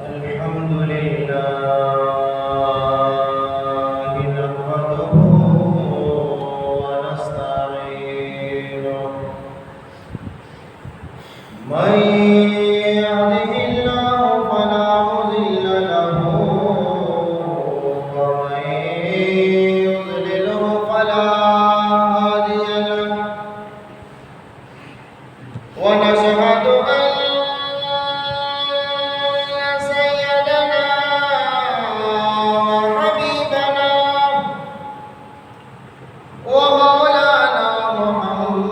الحمد لله نحمده ونستعينه من يهده الله فلا مضل له ومن يضلله فلا هادي له ونشهد أن سيدنا وحبيبنا ومولانا محمدا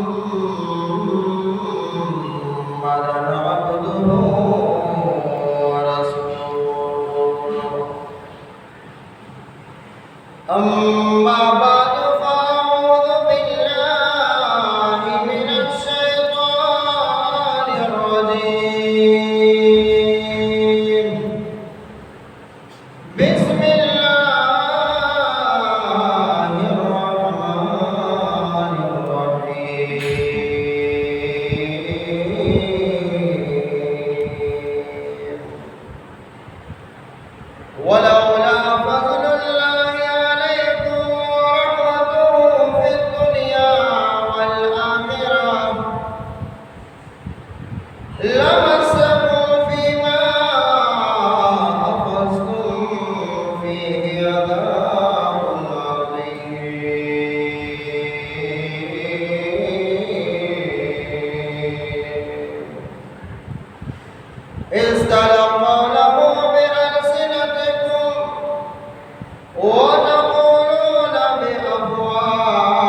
عبده ورسوله أما بعد فأعوذ بالله من الشيطان الرجيم بسم الله الرحمن الرحيم ولولا فضل الله عليكم ورحمته في الدنيا والآخرة لمسكم فيما أخذتم فيه عذاب عظيم إذ تلقونه بألسنتكم وتقولون بأفواهكم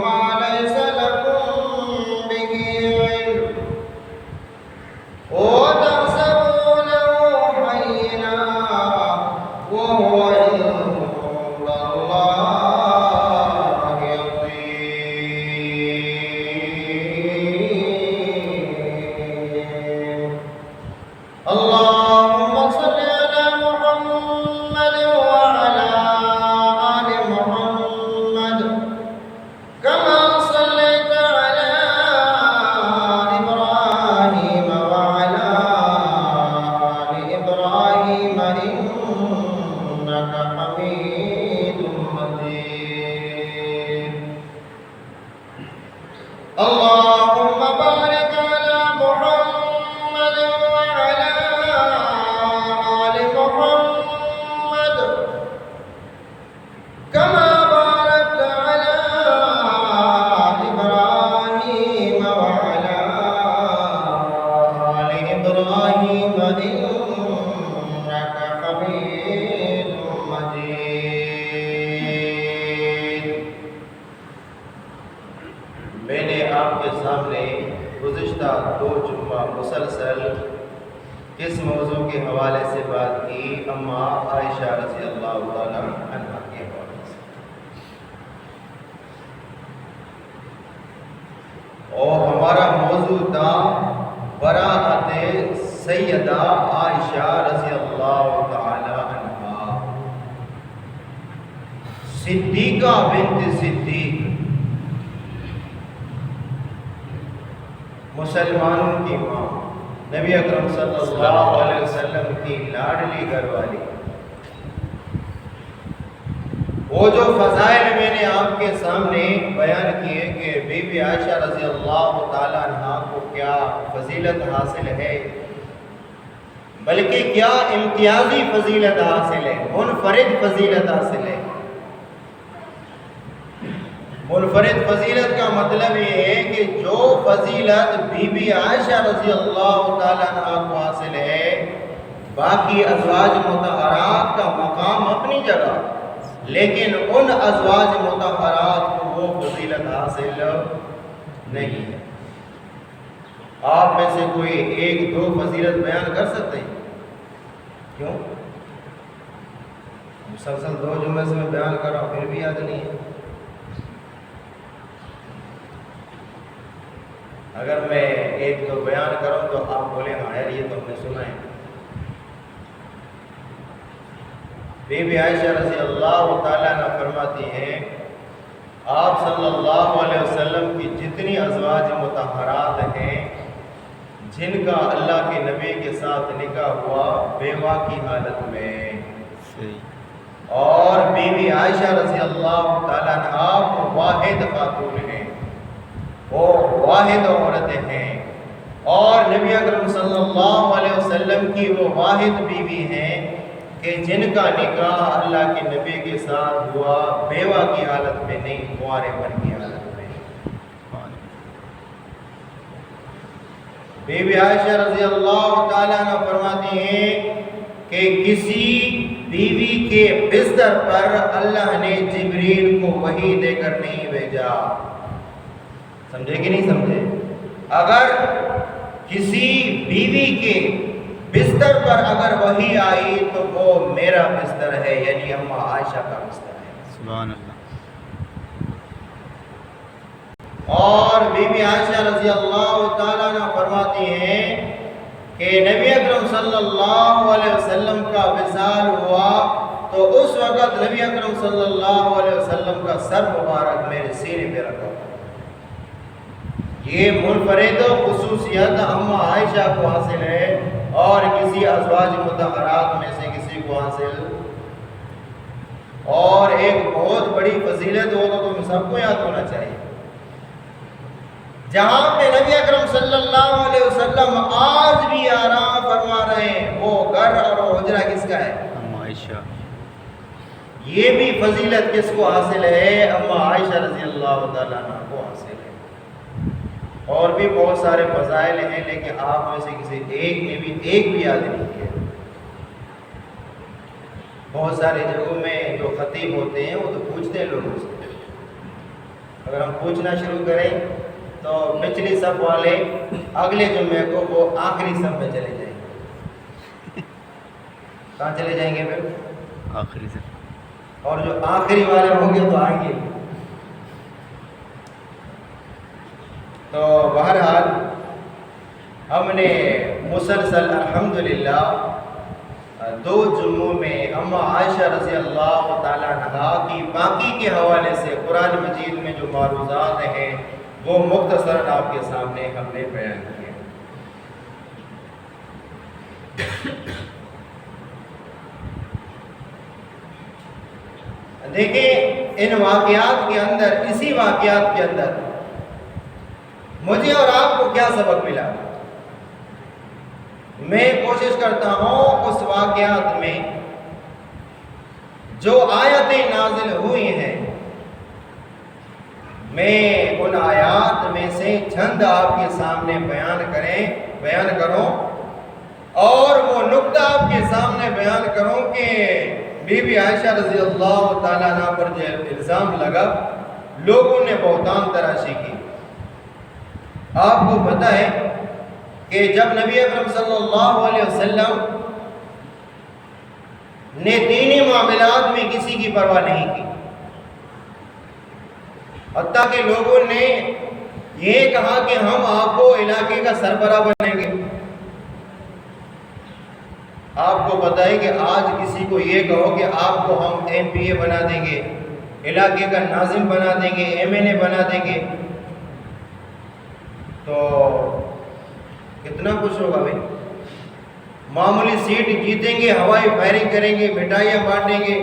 ما ليس لكم به علم وتحسبونه هينا وهو عند الله عظيم اللهم صل على محمد وعلى آل محمد كما صليت على إبراهيم وعلى آل إبراهيم إنك حميد مجيد اللهم بارك على محمد وعلى آل محمد كما باركت على إبراهيم وعلى آل إبراهيم إنك حميد مجيد میں نے آپ کے سامنے گزشتہ 2 جمعہ مسلسل کس موضوع کے حوالے سے بات کی؟ اما عائشہ رضی اللہ تعالیٰ عنہا کے حوالے سے، اور ہمارا موضوع تھا براءت سیدہ عائشہ رضی اللہ تعالیٰ عنہا، صدیقہ بنت صدیق، مسلمانوں کی ماں، نبی اکرم صلی اللہ علیہ وسلم کی لاڈلی گھر والی۔ وہ جو فضائل میں نے آپ کے سامنے بیان کیے کہ بی بی عائشہ رضی اللہ تعالیٰ عنہ کو کیا فضیلت حاصل ہے، بلکہ کیا امتیازی فضیلت حاصل ہے، منفرد فضیلت حاصل ہے۔ منفرد فضیلت کا مطلب یہ ہے کہ جو فضیلت بی بی عائشہ رضی اللہ تعالیٰ عنہ کو حاصل ہے، باقی ازواج مطہرات کا مقام اپنی جگہ، لیکن ان ازواج مطہرات کو وہ فضیلت حاصل نہیں ہے۔ آپ میں سے کوئی 1-2 فضیلت بیان کر سکتے ہیں؟ کیوں؟ مسلسل 2 جمعے سے میں بیان کر رہا ہوں، پھر بھی یاد نہیں ہے۔ اگر میں 1-2 بیان کروں تو آپ بولیں ہاں یار یہ تو ہم نے سنا ہے۔ بی بی عائشہ رضی اللہ تعالیٰ عنہ فرماتی ہیں آپ صلی اللہ علیہ وسلم کی جتنی ازواج مطہرات ہیں جن کا اللہ کے نبی کے ساتھ نکاح ہوا بیوہ کی حالت میں، اور بی بی عائشہ رضی اللہ تعالیٰ عنہا وہ واحد خاتون ہیں، وہ واحد عورتیں ہیں، اور نبی اکرم صلی اللہ علیہ وسلم کی وہ واحد بیوی ہیں کہ جن کا نکاح اللہ کے نبی کے ساتھ ہوا بیوہ کی حالت میں نہیں، کنوارے پن کی حالت میں۔ بی بی عائشہ رضی اللہ تعالیٰ عنہ فرماتی ہیں کہ کسی بیوی کے بستر پر اللہ نے جبریل کو وحی دے کر نہیں بھیجا۔ سمجھے کہ نہیں سمجھے؟ اگر کسی بیوی کے بستر پر اگر وحی آئی تو وہ میرا بستر ہے، یعنی اما عائشہ کا بستر ہے۔ سبحان اللہ۔ اور بی بی عائشہ رضی اللہ تعالیٰ عنہ فرماتی ہیں کہ نبی اکرم صلی اللہ علیہ وسلم کا وصال ہوا تو اس وقت نبی اکرم صلی اللہ علیہ وسلم کا سر مبارک میرے سینے پہ رکھا ہوا۔ یہ منفرد خصوصیت اما عائشہ کو حاصل ہے اور کسی ازواج مطہرات میں سے کسی کو حاصل، اور ایک بہت بڑی فضیلت ہو تو تم سب کو یاد ہونا چاہیے۔ جہاں پہ نبی اکرم صلی اللہ علیہ وسلم آج بھی آرام فرما رہے ہیں، وہ گھر اور وہ حجرہ کس کا ہے؟ اما عائشہ۔ یہ بھی فضیلت کس کو حاصل ہے؟ اما عائشہ رضی اللہ تعالیٰ عنہ کو حاصل ہے۔ اور بھی بہت سارے فضائل ہیں، لیکن آپ میں سے کسی ایک بھی یاد نہیں کیا۔ بہت سارے جگہوں میں جو خطیب ہوتے ہیں وہ تو پوچھتے ہیں لوگوں سے، اگر ہم پوچھنا شروع کریں تو پچھلی صف والے اگلے جمعے کو وہ آخری صف میں چلے جائیں گے۔ کہاں چلے جائیں گے پھر؟ آخری صف۔ اور جو آخری والے ہوں گے تو آئیں گے۔ تو بہرحال ہم نے مسلسل الحمدللہ 2 جمعوں میں اما عائشہ رضی اللہ تعالیٰ عنہا کی باقی کے حوالے سے قرآن مجید میں جو معروضات ہیں وہ مختصراً آپ کے سامنے ہم نے بیان کیے۔ دیکھیں ان واقعات کے اندر، اسی واقعات کے اندر مجھے اور آپ کو کیا سبق ملا؟ میں کوشش کرتا ہوں اس واقعات میں جو آیتیں نازل ہوئی ہیں، میں ان آیات میں سے چند آپ کے سامنے بیان کروں اور وہ نقطہ آپ کے سامنے بیان کروں کہ بی بی عائشہ رضی اللہ تعالیٰ عنہ پر جو الزام لگا، لوگوں نے بہتان تراشی کی۔ آپ کو پتہ ہے کہ جب نبی اکرم صلی اللہ علیہ وسلم نے دینی معاملات میں کسی کی پرواہ نہیں کی، حتیٰ کہ لوگوں نے یہ کہا کہ ہم آپ کو علاقے کا سربراہ بنائیں گے۔ آپ کو پتہ ہے کہ آج کسی کو یہ کہو کہ آپ کو ہم ایم پی اے بنا دیں گے، علاقے کا ناظم بنا دیں گے، ایم این اے بنا دیں گے، تو کتنا خوش ہوگا بھائی؟ معمولی سیٹ جیتیں گے، ہوائی فائرنگ کریں گے، مٹھائیاں بانٹیں گے،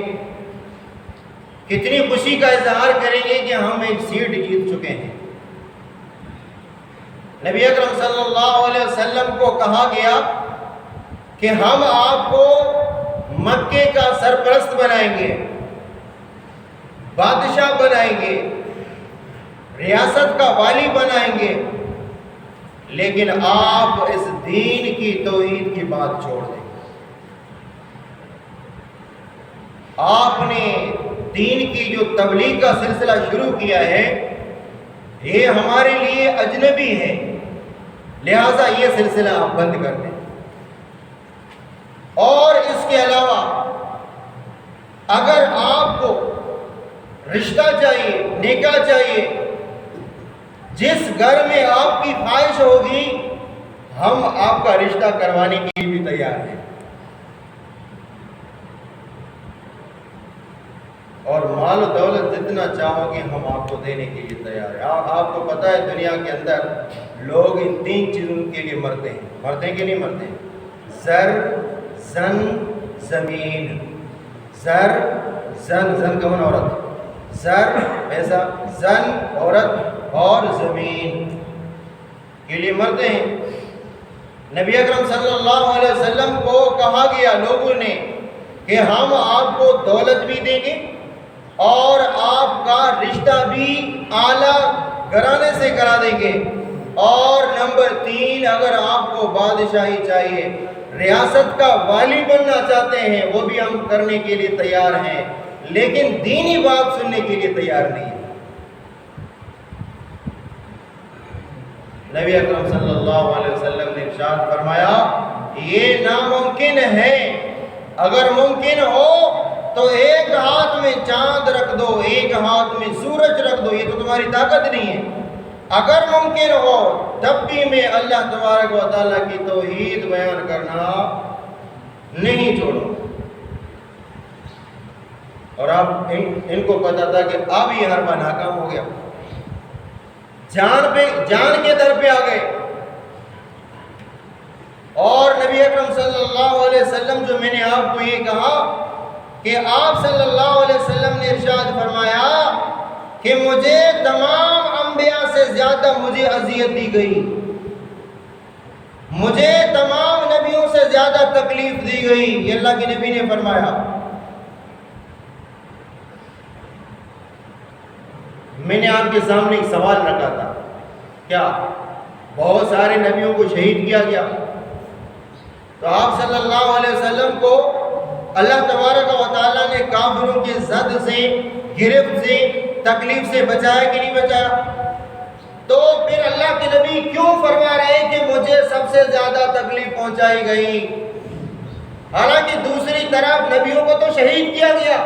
کتنی خوشی کا اظہار کریں گے کہ ہم ایک سیٹ جیت چکے ہیں۔ نبی اکرم صلی اللہ علیہ وسلم کو کہا گیا کہ ہم آپ کو مکے کا سرپرست بنائیں گے، بادشاہ بنائیں گے، ریاست کا والی بنائیں گے، لیکن آپ اس دین کی توحید کی بات چھوڑ دیں۔ آپ نے دین کی جو تبلیغ کا سلسلہ شروع کیا ہے یہ ہمارے لیے اجنبی ہے، لہٰذا یہ سلسلہ آپ بند کر دیں۔ اور اس کے علاوہ اگر آپ کو رشتہ چاہیے، نکاح چاہیے، جس گھر میں آپ کی خواہش ہوگی ہم آپ کا رشتہ کروانے کے لیے بھی تیار ہیں۔ اور مال و دولت جتنا چاہو گے ہم آپ کو دینے کے لیے تیار ہیں۔ آپ کو پتہ ہے دنیا کے اندر لوگ ان 3 چیزوں کے لیے مرتے ہیں کہ نہیں مرتے؟ زر، زن، زمین۔ زر، زن کا من عورت، زر پیسہ، زن عورت، اور زمین کے لیے مرتے ہیں۔ نبی اکرم صلی اللہ علیہ وسلم کو کہا گیا لوگوں نے کہ ہم آپ کو دولت بھی دیں گے اور آپ کا رشتہ بھی اعلیٰ گھرانے سے کرا دیں گے، اور نمبر 3 اگر آپ کو بادشاہی چاہیے، ریاست کا والی بننا چاہتے ہیں، وہ بھی ہم کرنے کے لیے تیار ہیں، لیکن دینی بات سننے کے لیے تیار نہیں ہے۔ نبی اکرم صلی اللہ علیہ وسلم نے ارشاد فرمایا یہ ناممکن ہے، اگر ممکن ہو تو ایک ہاتھ میں چاند رکھ دو، ایک ہاتھ میں سورج رکھ دو، یہ تو تمہاری طاقت نہیں ہے۔ اگر ممکن ہو تب بھی میں اللہ تبارک و تعالیٰ کی توحید بیان کرنا نہیں چھوڑوں۔ اور اب ان کو پتا تھا کہ اب یہ حربہ ناکام ہو گیا، جان کے در پہ آ گئے۔ اور نبی اکرم صلی اللہ علیہ وسلم، جو میں نے آپ کو یہ کہا کہ آپ صلی اللہ علیہ وسلم نے ارشاد فرمایا کہ مجھے تمام انبیاء سے زیادہ مجھے اذیت دی گئی، مجھے تمام نبیوں سے زیادہ تکلیف دی گئی، یہ اللہ کے نبی نے فرمایا۔ میں نے آپ کے سامنے ایک سوال رکھا تھا، کیا بہت سارے نبیوں کو شہید کیا گیا؟ تو آپ صلی اللہ علیہ وسلم کو اللہ تبارک و تعالیٰ نے کافروں کے زد سے، گرفت سے، تکلیف سے بچایا کہ نہیں بچایا؟ تو پھر اللہ کے نبی کیوں فرما رہے ہیں کہ مجھے سب سے زیادہ تکلیف پہنچائی گئی؟ حالانکہ دوسری طرف نبیوں کو تو شہید کیا گیا،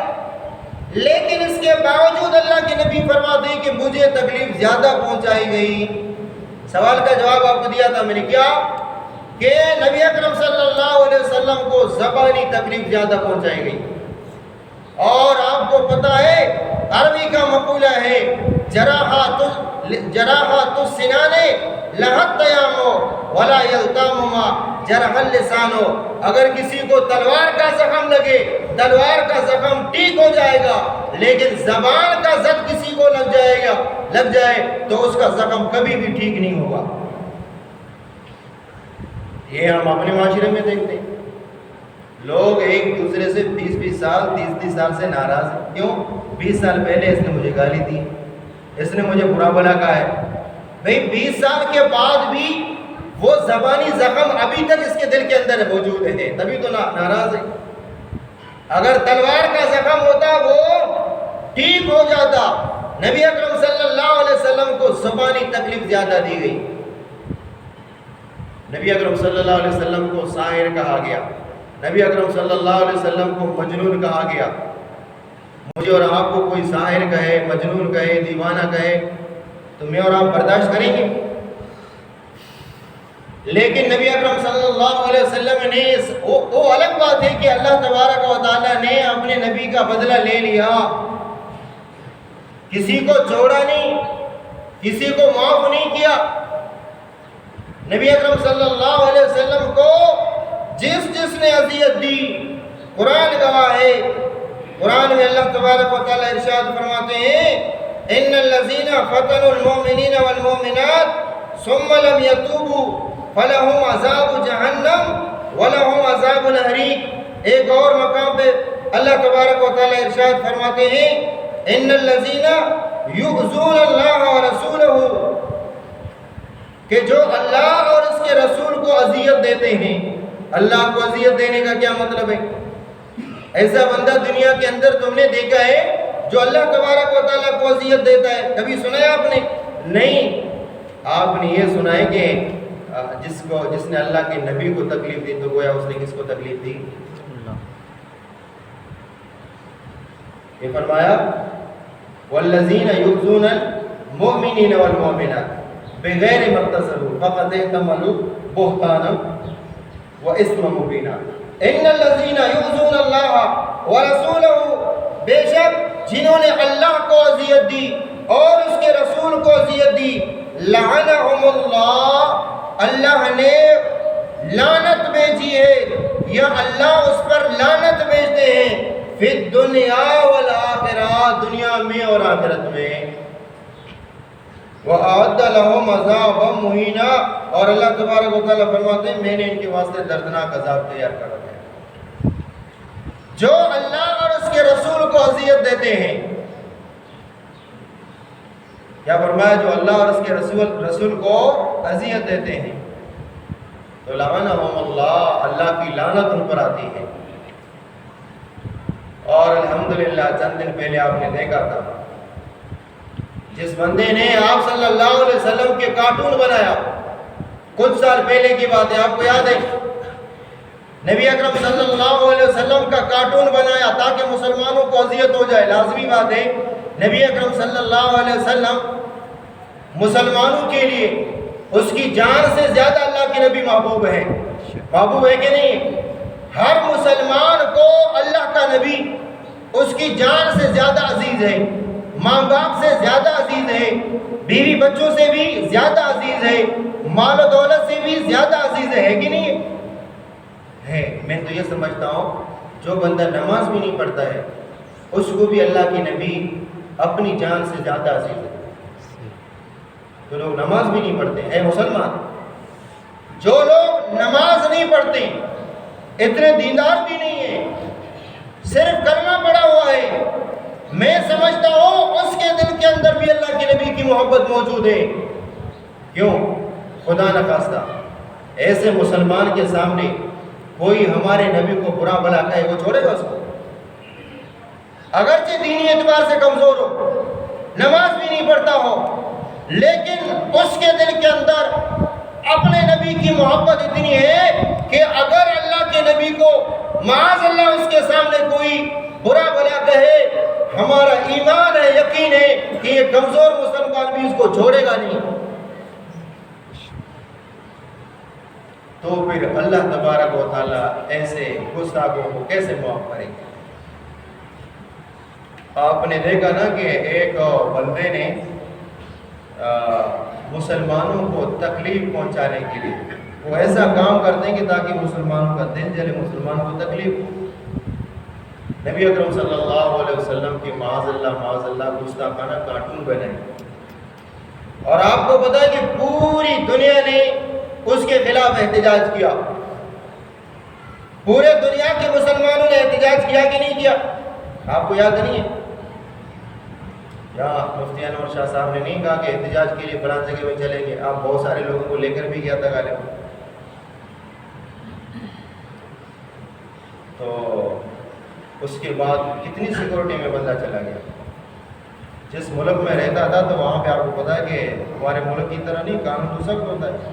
لیکن اس کے باوجود اللہ کے نبی فرماتے ہیں کہ مجھے تکلیف زیادہ پہنچائی گئی۔ سوال کا جواب آپ کو دیا تھا میں نے، کیا کہ نبی اکرم صلی اللہ علیہ وسلم کو زبانی تکلیف زیادہ پہنچائی گئی۔ اور آپ کو پتہ ہے عربی کا مقولہ ہے جراحات السنان لہت تیامو ولا یلتامما جرح اللسانو، اگر کسی کو تلوار کا زخم لگے، تلوار کا زخم ٹھیک ہو جائے گا، لیکن زبان کا زد کسی کو لگ جائے تو اس کا زخم کبھی بھی ٹھیک نہیں ہوگا۔ یہ ہم اپنے معاشرے میں دیکھتے ہیں، لوگ ایک دوسرے سے 20 سال 30 سال سے ناراض ہیں۔ کیوں؟ 20 سال پہلے اس نے مجھے گالی دی، اس نے مجھے برا بھلا کہا ہے۔ بھئی 20 سال کے بعد بھی وہ زبانی زخم ابھی تک اس کے دل کے اندر موجود ہے، تبھی تو ناراض ہے۔ اگر تلوار کا زخم ہوتا وہ ٹھیک ہو جاتا۔ نبی اکرم صلی اللہ علیہ وسلم کو زبانی تکلیف زیادہ دی گئی۔ نبی اکرم صلی اللہ علیہ وسلم کو ساحر کہا گیا، نبی اکرم صلی اللہ علیہ وسلم کو مجنون کہا گیا۔ مجھے اور آپ کو کوئی ساحر کہے، مجنون کہے، دیوانہ کہے تو میں اور آپ برداشت کریں گے؟ لیکن نبی اکرم صلی اللہ علیہ وسلم نے وہ الگ بات ہے کہ اللہ تبارک و تعالیٰ نے اپنے نبی کا بدلہ لے لیا، کسی کو چھوڑا نہیں، کسی کو معاف نہیں کیا۔ نبی اکرم صلی اللہ علیہ وسلم کو جس نے اذیت دی، قرآن گواہ ہے، قرآن میں اللہ تبارک و تعالیٰ ارشاد فرماتے ہیں ان الذین فتنوا المؤمنین والمؤمنات ثم لم يتوبوا فلهم عذاب جہنم ولهم عذاب الحریق۔ ایک اور مقام پہ اللہ تبارک و تعالیٰ ارشاد فرماتے ہیں ان الذین یؤذون اللہ ورسولہ، کہ جو اللہ اور اس کے رسول کو اذیت دیتے ہیں۔ اللہ کو اذیت دینے کا کیا مطلب ہے؟ ایسا بندہ دنیا کے اندر تم نے دیکھا ہے جو اللہ تبارک و تعالیٰ کو اذیت دیتا ہے؟ کبھی سنا ہے آپ نے؟ نہیں۔ آپ نے یہ سنا ہے کہ جس نے اللہ کے نبی کو تکلیف دی تو گویا اس نے کس کو تکلیف دی؟ یہ فرمایا والذین یؤذون المؤمنین والمؤمنات بغیر ما اکتسبوا فقد احتملوا بہتانا واسما مبینا۔ ان الذین یؤذون اللہ ورسولہ، بے شک جنہوں نے اللہ کو اذیت دی اور اس کے رسول کو اذیت دی، لعنہم اللہ، اللہ نے لعنت بھیجی ہے یا اللہ اس پر لعنت بھیجتے ہیں، فی الدنیا والآخرہ، دنیا میں اور آخرت میں، وَأَعَدَّ لَهُمْ عَذَابًا مُهِينًا، اور اللہ تبارک و تعالیٰ فرماتے ہیں میں نے ان کے واسطے دردناک عذاب تیار کر رکھا ہے۔ جو اللہ اور اس کے رسول کو اذیت دیتے ہیں، کیا فرمایا؟ جو اللہ اور اس کے رسول کو اذیت دیتے ہیں تو لعنہم اللہ، اللہ کی لعنت ان پر آتی ہے۔ اور الحمدللہ چند دن پہلے آپ نے دیکھا تھا جس بندے نے آپ صلی اللہ علیہ وسلم کے کارٹون بنایا، کچھ سال پہلے کی بات ہے، آپ کو یاد ہے، نبی اکرم صلی اللہ علیہ وسلم کا کارٹون بنایا تاکہ مسلمانوں کو اذیت ہو جائے۔ لازمی بات ہے، نبی اکرم صلی اللہ علیہ وسلم مسلمانوں کے لیے اس کی جان سے زیادہ اللہ کے نبی محبوب ہے، محبوب ہے کہ نہیں؟ ہر مسلمان کو اللہ کا نبی اس کی جان سے زیادہ عزیز ہے، ماں باپ سے زیادہ عزیز ہے، بیوی بچوں سے بھی زیادہ عزیز ہے، مال و دولت سے بھی زیادہ عزیز ہے کہ نہیں ہے؟ میں تو یہ سمجھتا ہوں جو بندہ نماز بھی نہیں پڑھتا ہے اس کو بھی اللہ کے نبی اپنی جان سے زیادہ عزیز ہے۔ جو لوگ نماز بھی نہیں پڑھتے ہیں، اے مسلمان، جو لوگ نماز نہیں پڑھتے، اتنے دیندار بھی نہیں ہیں، صرف کلمہ پڑھا ہوا ہے، میں سمجھتا ہوں اس کے دل کے اندر بھی اللہ کے نبی کی محبت موجود ہے۔ کیوں؟ خدا نخواستہ ایسے مسلمان کے سامنے کوئی ہمارے نبی کو برا بھلا کہے، وہ چھوڑے گا اس کو؟ اگرچہ دینی اعتبار سے کمزور ہو، نماز بھی نہیں پڑھتا ہو، لیکن اس کے دل کے اندر اپنے نبی کی محبت اتنی ہے کہ اگر اللہ کے نبی کو معاذ اللہ اس کے سامنے کوئی برا بھلا کہے، ہمارا ایمان ہے، یقین ہے کہ یہ کمزور مسلمان بھی اس کو چھوڑے گا نہیں۔ تو پھر اللہ تبارک و تعالیٰ ایسے گستاخوں کو کیسے معاف کرے گا؟ آپ نے دیکھا نا کہ ایک بندے نے مسلمانوں کو تکلیف پہنچانے کے لیے وہ ایسا کام کرتے ہیں کہ تاکہ مسلمانوں کا دل جلے، مسلمانوں کو تکلیف ہو۔ نبی اکرم صلی اللہ علیہ وسلم کی معاذ اللہ گستاخانہ کارٹون بنے، اور آپ کو پتا ہے کہ پوری دنیا نے اس کے خلاف احتجاج کیا، پورے دنیا کے مسلمانوں نے احتجاج کیا کہ نہیں کیا؟ آپ کو یاد نہیں ہے؟ یا مفتی انور شاہ صاحب نے نہیں کہا کہ احتجاج کے لیے فلاں جگہ میں چلیں گے؟ آپ بہت سارے لوگوں کو لے کر بھی گیا تھا غالب۔ تو اس کے بعد کتنی سیکورٹی میں بندہ چلا گیا، جس ملک میں رہتا تھا تو وہاں پہ آپ کو پتا ہے کہ ہمارے ملک کی طرح نہیں، قانون تو سخت ہوتا ہے،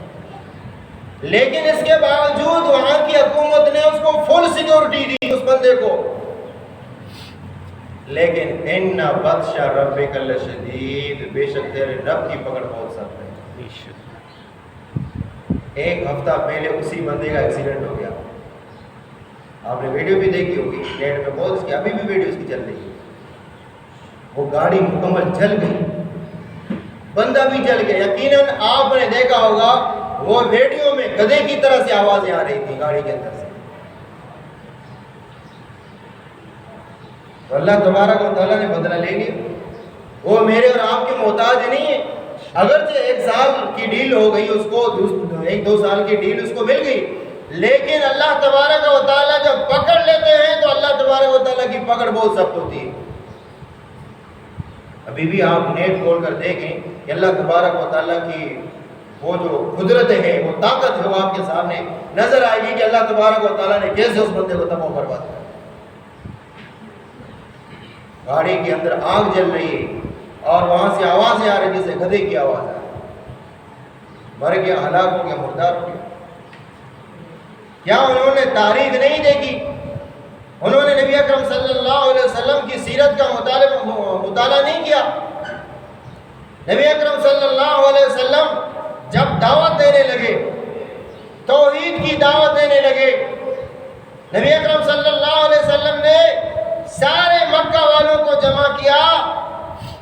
لیکن اس کے باوجود وہاں کی حکومت نے اس کو فل سیکورٹی دی، اس بندے کو۔ لیکن ان بطش ربک لشدید، بے شک تیرے رب کی پکڑ بہت سخت ہے۔ ایک ہفتہ پہلے اسی بندے کا ایکسیڈنٹ ہو گیا، آپ نے ویڈیو بھی دیکھی ہوگی، نیٹ میں بہت اس کی ابھی بھی ویڈیو اس کی چل رہی ہے۔ وہ گاڑی مکمل جل گئی، بندہ بھی جل گیا۔ یقیناً آپ نے دیکھا ہوگا وہ ویڈیو میں گدھے کی طرح سے آوازیں آ رہی تھی گاڑی کے اندر سے۔ تو اللہ تبارک و تعالیٰ نے بدلہ لے لیا، وہ میرے اور آپ کے محتاج نہیں ہے۔ اگرچہ 1 سال کی ڈیل ہو گئی اس کو، 1-2 سال کی ڈیل اس کو مل گئی، لیکن اللہ تبارک و تعالیٰ جب پکڑ لیتے ہیں تو اللہ تبارک و تعالیٰ کی پکڑ بہت سخت ہوتی ہے۔ ابھی بھی آپ نیٹ کھول کر دیکھیں کہ اللہ تبارک و تعالیٰ کی وہ جو قدرت ہے، وہ طاقت ہے، وہ آپ کے سامنے نظر آئے گی کہ اللہ تبارک و تعالیٰ نے کیسے اس بندے کو تباہ برباد کیا۔ گاڑی کے اندر آگ جل رہی ہے اور وہاں سے آوازیں آ رہی جیسے گدھے کی آواز آ رہی، مر گیا، ہلاک ہو گیا، مردار ہو گیا۔ کیا انہوں نے تاریخ نہیں دیکھی؟ انہوں نے نبی اکرم صلی اللہ علیہ وسلم کی سیرت کا مطالعہ نہیں کیا؟ نبی اکرم صلی اللہ علیہ وسلم جب دعوت دینے لگے، توحید کی دعوت دینے لگے، نبی اکرم صلی اللہ علیہ وسلم نے سارے مکہ والوں کو جمع کیا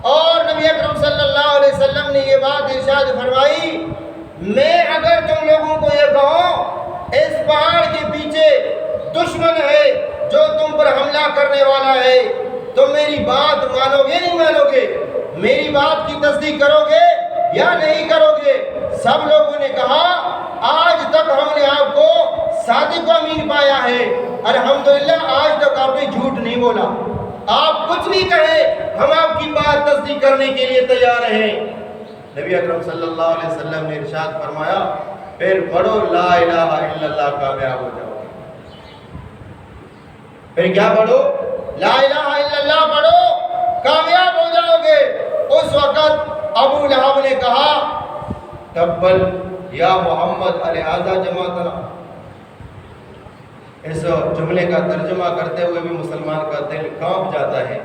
اور نبی اکرم صلی اللہ علیہ وسلم نے یہ بات ارشاد فرمائی، میں اگر تم لوگوں کو یہ کہوں اس پہاڑ کے پیچھے دشمن ہے جو تم پر حملہ کرنے والا ہے، تو میری بات مانو گے نہیں مانو گے؟ میری بات کی تصدیق کرو گے یا نہیں کرو گے؟ سب لوگوں نے کہا آج تک ہم نے آپ کو صادق و امین پایا ہے، الحمدللہ آج تک آپ نے جھوٹ نہیں بولا، آپ کچھ بھی کہیں ہم آپ کی بات تصدیق کرنے کے لیے تیار ہیں۔ نبی اکرم صلی اللہ علیہ وسلم نے ارشاد فرمایا پھر پڑھو لا الہ الا اللہ، کامیاب ہو جاؤ گے۔ پھر کیا پڑھو؟ لا الہ الا اللہ پڑھو، کامیاب ہو جاؤ گے۔ اس وقت ابو لہب نے کہا تبل یا محمد الہذا جماعتنا۔ اس جملے کا ترجمہ کرتے ہوئے بھی مسلمان کا دل کانپ جاتا ہے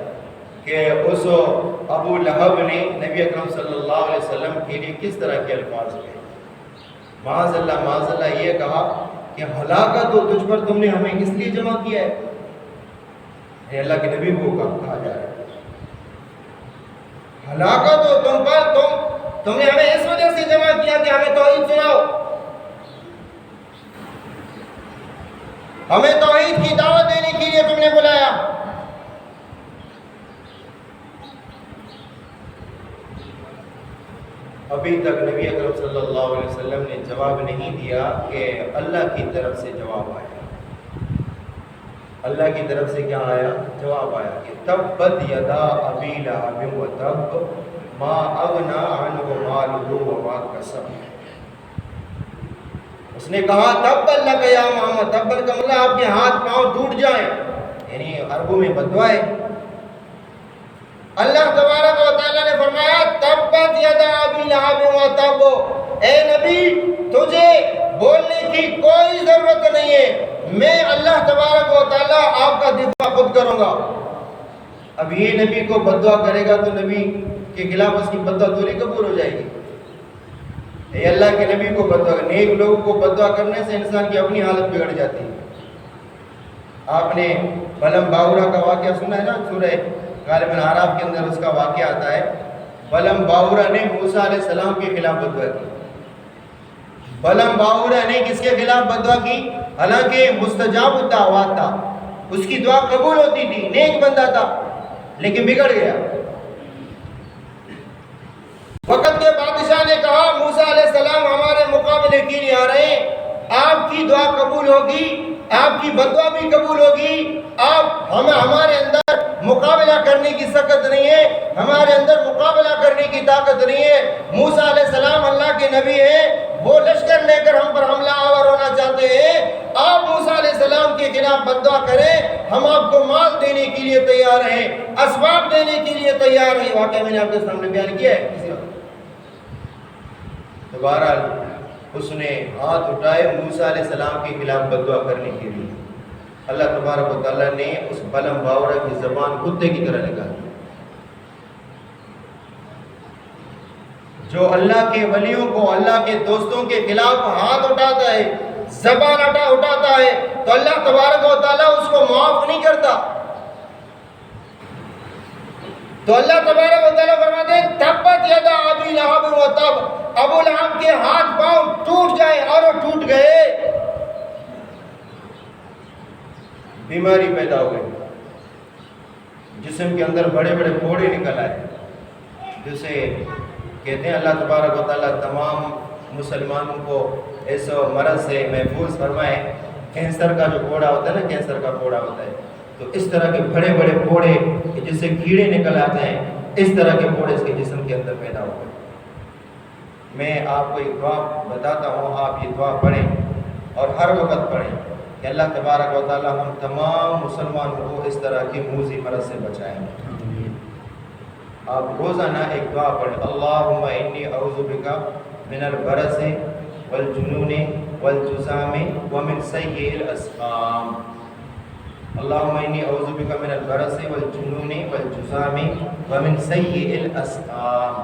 کہ اس ابو لہب نے نبی اکرم صلی اللہ علیہ وسلم کے لیے کس طرح کے الفاظ کہے۔ معاذ اللہ یہ کہا کہ ہلاکت ہو تجھ پر، تم نے ہمیں کس لیے جمع کیا ہے؟ یہ اللہ کے نبی کو کہا جا رہا ہے ہلاکت ہو تم پر، تم نے ہمیں اس وجہ سے جمع کیا کہ ہمیں توحید سناؤ، ہمیں توحید کی دعوت دینے کے لیے تم نے بلایا۔ ابھی تک نبی اکرم صلی اللہ علیہ وسلم نے جواب نہیں دیا کہ اللہ کی طرف سے جواب آیا۔ اللہ کی طرف سے کیا آیا؟ جواب آیا کہ تبت یدا ابی لہب وتب ما اغنی عنہ مالہ وما کسب۔ اس نے کہا تبت لک یا محمد، تبت کا مطلب آپ کے ہاتھ پاؤں ٹوٹ جائیں، یعنی عربوں میں بددعا ہے۔ اللہ تبارک و تعالیٰ نے فرمایا تبت یدا ابی لہب وتب، اے نبی تجھے بولنے کی کوئی ضرورت نہیں ہے، میں اللہ تبارک و تعالیٰ آپ کا دفاع خود کروں گا۔ اب یہ نبی کو بددعا کرے گا تو نبی کے خلاف اس کی بددعا تھوڑی قبول ہو جائے گی۔ اے اللہ کے نبی کو بددعا، نیک لوگوں کو بددعا کرنے سے انسان کی اپنی حالت بگڑ جاتی ہے۔ آپ نے بلم باورا کا واقعہ سنا ہے نا، سورہ غالباً اعراف کے اندر اس کا واقعہ آتا ہے۔ بلم باورا نے موسیٰ علیہ السلام کے خلاف بددعا کی۔ بلم باورا نے کس کے خلاف بددعا کی؟ حالانکہ مستجاب الدعوات تھا، اس کی دعا قبول ہوتی تھی، نیک بندہ تھا، لیکن بگڑ گیا۔ وقت کے بادشاہ نے کہا موسیٰ علیہ السلام ہمارے مقابلے کے لیے آ رہے ہیں، آپ کی دعا قبول ہوگی، آپ کی بددعا بھی قبول ہوگی، ہمارے اندر مقابلہ کرنے کی طاقت نہیں ہے، ہمارے اندر مقابلہ کرنے کی طاقت نہیں ہے۔ موسیٰ علیہ السلام اللہ کے نبی ہیں، وہ لشکر لے کر ہم پر حملہ آور ہونا چاہتے ہیں، آپ موسیٰ علیہ السلام کے خلاف بددعا کریں، ہم آپ کو مال دینے کے لیے تیار ہیں، اسباب دینے کے لیے تیار ہیں۔ واقعہ میں نے آپ کے سامنے بیان کیا ہے کسی وقت۔ دوبارہ اس نے ہاتھ اٹھائے موسیٰ علیہ السلام کے خلاف بددعا کرنے کے لیے، اللہ تبارک و تعالیٰ نے اس بلم باورا کی زبان کتے کی طرح لگا دی۔ جو اللہ کے ولیوں کو، اللہ کے دوستوں کے خلاف ہاتھ اٹھاتا ہے، زبان اٹھاتا ہے، تو اللہ تبارک و تعالیٰ اس کو معاف نہیں کرتا۔ تو اللہ تبارک و تعالیٰ فرماتے ہیں تبت یدا ابی لہب وتب، ابو لہب کے ہاتھ پاؤں ٹوٹ جائیں، اور وہ ٹوٹ گئے۔ بیماری پیدا ہو گئی، جسم کے اندر بڑے بڑے پھوڑے نکل آئے، جسے کہتے ہیں اللہ تبارک و تعالیٰ تمام مسلمانوں کو اس مرض سے محفوظ فرمائے۔ کینسر کا جو پھوڑا ہوتا ہے نا، کینسر کا پھوڑا ہوتا ہے، تو اس طرح کے بڑے بڑے پھوڑے جس سے کیڑے نکل آتے ہیں، اس طرح کے پھوڑے اس کے جسم کے اندر پیدا ہو گئے۔ میں آپ کو ایک دعا بتاتا ہوں، آپ یہ دعا پڑھیں اور ہر وقت پڑھیں کہ اللہ تبارک و تعالیٰ ہم تمام مسلمانوں کو اس طرح کی موذی مرض سے بچائیں۔ آپ روزانہ ایک دعا پڑھیں، اللہم انی اعوذ بک من البرص والجنون والجذام ومن سیء الاسقام۔ اللہم انی اعوذ بک من البرص والجنون والجذام ومن سیء الاسقام۔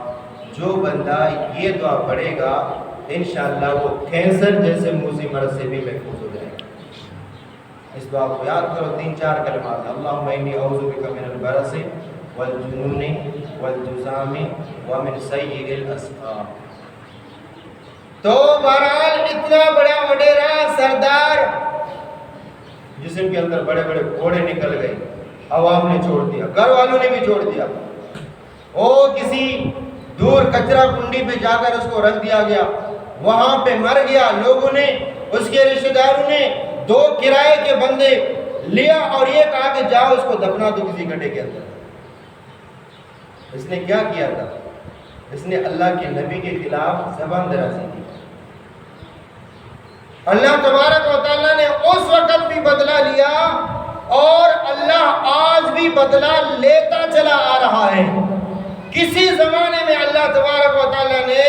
جو بندہ یہ دعا پڑھے گا انشاءاللہ وہ کینسر جیسے موذی مرض سے بھی محفوظ ہو جائے گا۔ اس بات کو یاد کرو، 3-4 کلمات، اللہم انی اعوذ بک من البرص والجنون والجذام ومن سیء الاسقام۔ تو بہرحال اتنا بڑا وڈیرا سردار جسم کے اندر بڑے بڑے گھوڑے نکل گئے، عوام نے چھوڑ دیا، گھر والوں نے بھی چھوڑ دیا، وہ کسی دور کچرا کنڈی پہ جا کر اس کو رکھ دیا گیا، وہاں پہ مر گیا۔ لوگوں نے، اس کے رشتہ داروں نے 2 کرائے کے بندے لیا اور یہ کہا کہ جاؤ اس کو دفنا دو کسی گڈھے کے اندر۔ اس نے کیا کیا تھا؟ اس نے اللہ کے نبی کے خلاف زبان درازی کی۔ اللہ تبارک و تعالیٰ نے اس وقت بھی بدلہ لیا اور اللہ آج بھی بدلہ لیتا چلا آ رہا ہے۔ کسی زمانے میں اللہ تبارک و تعالیٰ نے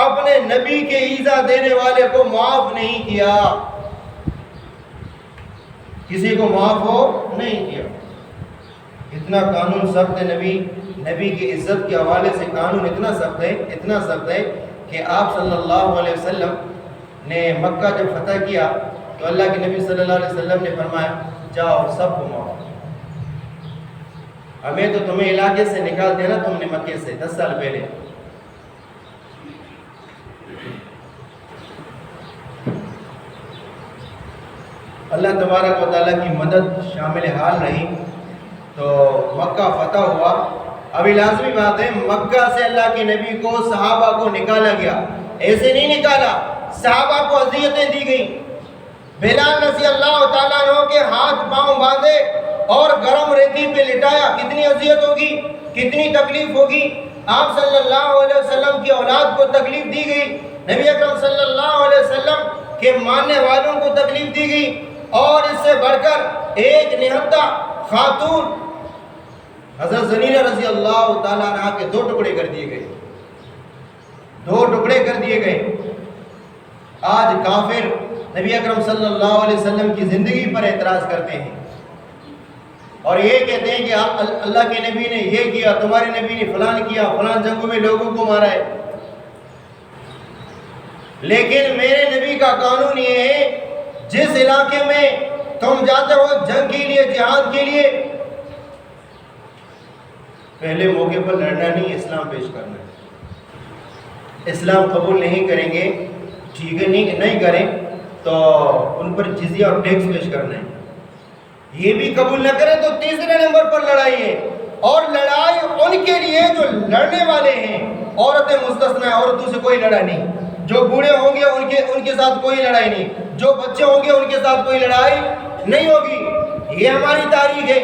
اپنے نبی کے ایذا دینے والے کو معاف نہیں کیا، کسی کو معاف ہو نہیں کیا۔ اتنا قانون سخت ہے، نبی کی عزت کے حوالے سے قانون اتنا سخت ہے کہ آپ صلی اللہ علیہ وسلم نے مکہ جب فتح کیا تو اللہ کے نبی صلی اللہ علیہ وسلم نے فرمایا جاؤ سب کو معاف، ہمیں تو تمہیں علاقے سے نکال دیا نا تم نے مکے سے 10 سال پہلے، اللہ تبارک و تعالیٰ کی مدد شامل حال رہی تو مکہ فتح ہوا۔ ابھی لازمی بات ہے، مکہ سے اللہ کے نبی کو، صحابہ کو نکالا گیا، ایسے نہیں نکالا، صحابہ کو اذیتیں دی گئیں۔ بلال رضی اللہ تعالیٰ عنہ کے ہاتھ پاؤں باندھے اور گرم ریتی پہ لٹایا، کتنی اذیت ہوگی، کتنی تکلیف ہوگی۔ آپ صلی اللہ علیہ وسلم کی اولاد کو تکلیف دی گئی، نبی اکرم صلی اللہ علیہ وسلم کے ماننے والوں کو تکلیف دی گئی، اور اس سے بڑھ کر ایک نہتہ خاتون حضرت زنینہ رضی اللہ تعالیٰ عنہ کے 2 ٹکڑے کر دیے گئے، 2 ٹکڑے کر دیے گئے۔ آج کافر نبی اکرم صلی اللہ علیہ وسلم کی زندگی پر اعتراض کرتے ہیں اور یہ کہتے ہیں کہ اللہ کے نبی نے یہ کیا، تمہارے نبی نے فلان کیا، فلان جنگوں میں لوگوں کو مارا ہے۔ لیکن میرے نبی کا قانون یہ ہے، جس علاقے میں تم جاتے ہو جنگ کے لیے، جہاد کے لیے، پہلے موقع پر لڑنا نہیں، اسلام پیش کرنا ہے۔ اسلام قبول نہیں کریں گے، ٹھیک ہے، نہیں کریں تو ان پر جزیہ اور ٹیکس پیش کرنا ہے۔ یہ بھی قبول نہ کریں تو 3 نمبر پر لڑائی ہے، اور لڑائی ان کے لیے جو لڑنے والے ہیں، عورتیں مستثنا ہے، عورتوں سے کوئی لڑائی نہیں، جو بوڑھے ہوں گے ان کے ساتھ کوئی لڑائی نہیں، جو بچے ہوں گے ان کے ساتھ کوئی لڑائی نہیں ہوگی۔ یہ ہماری تاریخ ہے،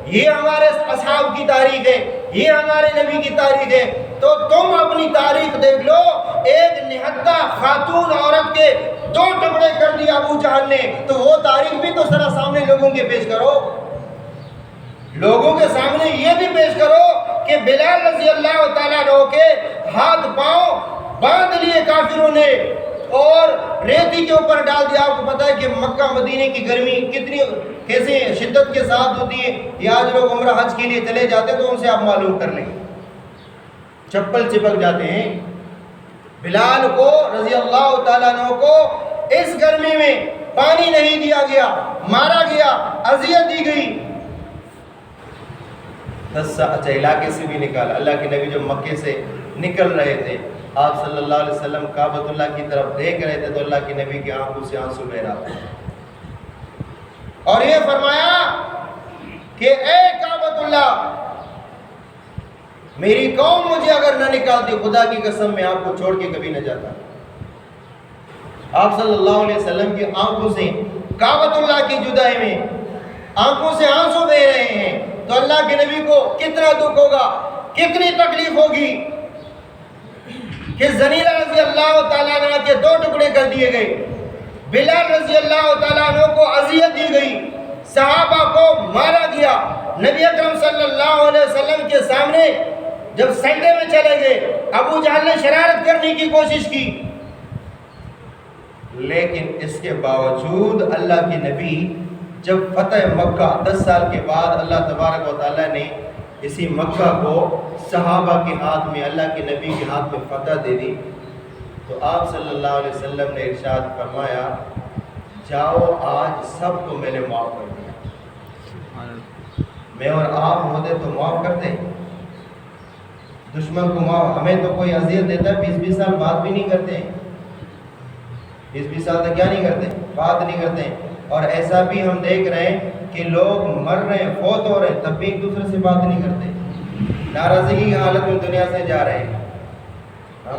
یہ ہمارے اصحاب کی تاریخ ہے، یہ ہمارے نبی کی تاریخ ہے۔ تو تم اپنی تاریخ دیکھ لو، ایک نہتہ خاتون عورت کے 2 ٹکڑے کر دیا ابو جہل نے، تو وہ تاریخ بھی تو ذرا سامنے لوگوں کے پیش کرو، لوگوں کے سامنے یہ بھی پیش کرو کہ بلال رضی اللہ تعالیٰ عنہ کے ہاتھ پاؤں باندھ لیے کافروں نے اور ریتی کے اوپر ڈال دیا۔ آپ کو پتا ہے کہ مکہ مدینے کی گرمی کیسے شدت کے ساتھ ہوتی ہے، یہ آج لوگ عمرہ حج کے لیے چلے جاتے ہیں تو ان سے آپ معلوم کر لیں، چپل چپک جاتے ہیں۔ بلال کو رضی اللہ تعالیٰ عنہ کو اس گرمی میں پانی نہیں دیا گیا، مارا گیا، اذیت دی گئی۔ اچھا علاقے سے بھی نکالا۔ اللہ کے نبی جو مکے سے نکل رہے تھے، آپ صلی اللہ علیہ وسلم کعبۃ اللہ کی طرف دیکھ رہے تھے تو اللہ کے نبی کی آنکھوں سے آنسو بہ رہا تھا، اور یہ فرمایا کہ اے کعبۃ اللہ، میری قوم مجھے اگر نہ نکالتی، خدا کی قسم میں آپ کو چھوڑ کے کبھی نہ جاتا۔ آپ صلی اللہ علیہ وسلم کی آنکھوں سے کعبۃ اللہ کی جدائی میں آنکھوں سے آنسو بہ رہے ہیں، تو اللہ کے نبی کو کتنا دکھ ہوگا، کتنی تکلیف ہوگی کہ زنیرہ رضی اللہ تعالیٰ عنہ کے 2 ٹکڑے کر دیے گئے، بلال رضی اللہ تعالیٰ عنہ کو اذیت دی گئی، صحابہ کو مارا گیا۔ نبی اکرم صلی اللہ علیہ وسلم کے سامنے جب سجدے میں چلے گئے، ابو جہل نے شرارت کرنے کی کوشش کی، لیکن اس کے باوجود اللہ کے نبی جب فتح مکہ 10 سال کے بعد اللہ تبارک و تعالیٰ نے اسی مکہ کو صحابہ کے ہاتھ میں، اللہ کے نبی کے ہاتھ میں فتح دے دی، تو آپ صلی اللہ علیہ وسلم نے ارشاد فرمایا، جاؤ آج سب کو میں نے معاف کر دیا. میں اور آپ ہوتے تو معاف کرتے. دشمن کو معاف, ہمیں تو کوئی اذیت دیتا ہے 20-20 سال بات بھی نہیں کرتے, 20-20 سال تک کیا نہیں کرتے, بات نہیں کرتے. اور ایسا بھی ہم دیکھ رہے ہیں کہ لوگ مر رہے ہیں, فوت ہو رہے ہیں, تب بھی ایک دوسرے سے بات نہیں کرتے, ناراضگی کی حالت میں دنیا سے جا رہے ہیں.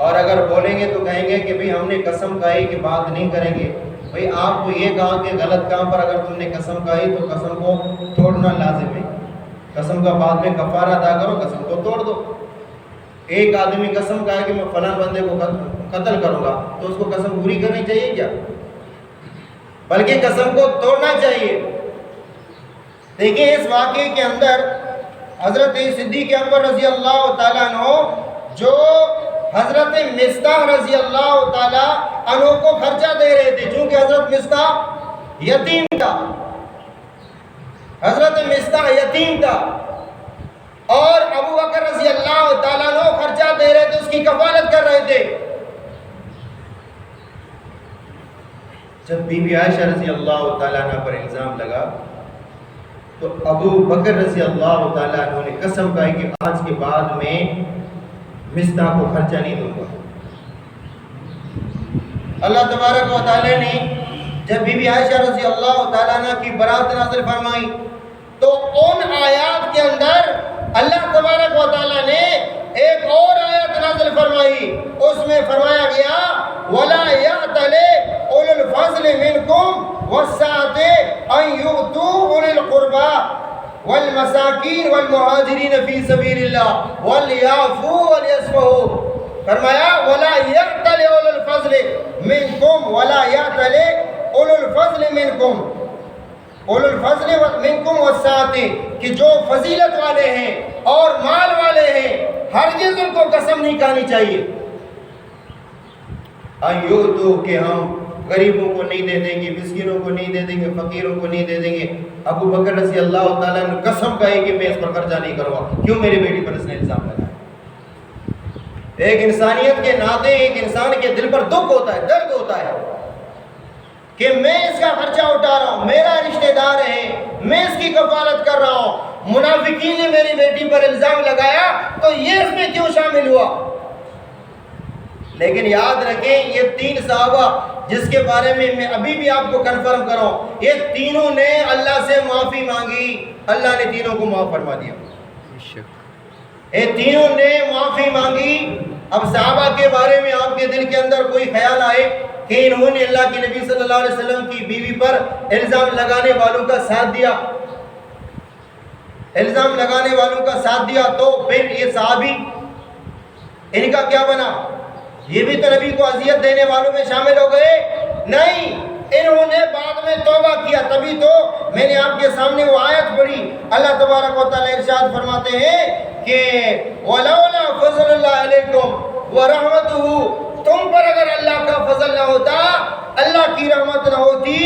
اور اگر بولیں گے تو کہیں گے کہ بھئی ہم نے قسم کھائی کہ بات نہیں کریں گے. بھئی آپ کو یہ کہا کہ غلط کام پر اگر تم نے قسم کھائی تو قسم کو توڑنا لازم ہے. قسم کا بعد میں کفارہ ادا کرو, قسم کو توڑ دو. ایک آدمی قسم کہا کہ میں فلاں بندے کو قتل کروں گا, تو اس کو قسم پوری کرنی چاہیے کیا؟ بلکہ قسم کو توڑنا چاہیے. دیکھیں اس واقعے کے اندر حضرت صدیق اکبر رضی اللہ تعالیٰ عنہ جو حضرت مصطح رضی اللہ تعالیٰ عنہ کو خرچہ دے رہے تھے, چونکہ حضرت مصطح یتیم تھا, حضرت مصطح یتیم تھا, اور ابو بکر رضی اللہ تعالیٰ عنہ خرچہ دے رہے تھے, اس کی کفالت کر رہے تھے. جب بی بی عائشہ رضی اللہ تعالیٰ عنہ پر الزام لگا تو ابو بکر رضی اللہ تعالیٰ عنہ نے قسم کھائی کہ آج کے بعد میں مصطح کو خرچہ نہیں دوں گا. اللہ تبارک و تعالیٰ نے جب بی بی عائشہ رضی اللہ تعالیٰ عنہ کی برات نازل فرمائی تو ان آیات کے اندر اللہ تبارک و تعالیٰ نے ایک اور آیت نازل فرمائی. اس میں فرمایا گیا وَلَا يَعْتَلِ أُولُو الْفَضْلِ مِنْكُمْ وَالسَّعَةِ أَنْ يُؤْتُوا أُولِي الْقُرْبَى وَالْمَسَاكِينِ وَالْمُهَاجِرِينَ فِي سَبِيلِ اللَّهِ وَلْيَعْفُوا وَلْيَصْفَحُوا. فرمایا وَلَا يَعْتَلِ أُولُو الْفَضْلِ مِنْكُمْ وَلَا يَعْتَلِ أُولُو الْفَضْلِ مِنْكُمْ اولو الفضل منکم والسعة, کہ جو فضیلت والے ہیں اور مال والے ہیں ہرگز ان کو قسم نہیں کھانی چاہیے. ایوتو کہ ہم غریبوں کو نہیں دے دیں گے, مسکینوں کو نہیں دے دیں گے, فقیروں کو نہیں دے دیں گے. ابو بکر رضی اللہ تعالیٰ نے قسم کہی کہ میں اس پر خرچہ نہیں کروں گا. کیوں؟ میری بیٹی پر اس نے الزام لگایا. ایک انسانیت کے ناطے ایک انسان کے دل پر دکھ ہوتا ہے, درد ہوتا ہے کہ میں اس کا خرچہ اٹھا رہا ہوں, میرا رشتہ دار ہے, میں اس کی کفالت کر رہا ہوں. منافقین نے میری بیٹی پر الزام لگایا تو یہ اس میں کیوں شامل ہوا؟ لیکن یاد رکھیں یہ 3 صحابہ جس کے بارے میں ابھی بھی آپ کو کنفرم کروں, یہ تینوں نے اللہ سے معافی مانگی, اللہ نے تینوں کو معاف فرما دیا. یہ تینوں نے معافی مانگی. اب صحابہ کے بارے میں آپ کے دل کے اندر کوئی خیال آئے کہ انہوں نے اللہ کے نبی صلی اللہ علیہ وسلم کی بیوی پر الزام لگانے والوں کا ساتھ دیا, الزام لگانے والوں کا ساتھ دیا, تو پھر یہ صحابی ان کا کیا بنا؟ یہ بھی تو نبی کو اذیت دینے والوں میں شامل ہو گئے؟ نہیں, انہوں نے بعد میں توبہ کیا. تبھی تو میں نے آپ کے سامنے وہ آیت پڑھی. اللہ تبارک و تعالیٰ ارشاد فرماتے ہیں کہ وَلَوْلَا فَضْلُ اللَّهِ عَلَيْكُمْ وَرَحْمَتُهُ, تم پر اگر اللہ کا فضل نہ ہوتا, اللہ کی رحمت نہ ہوتی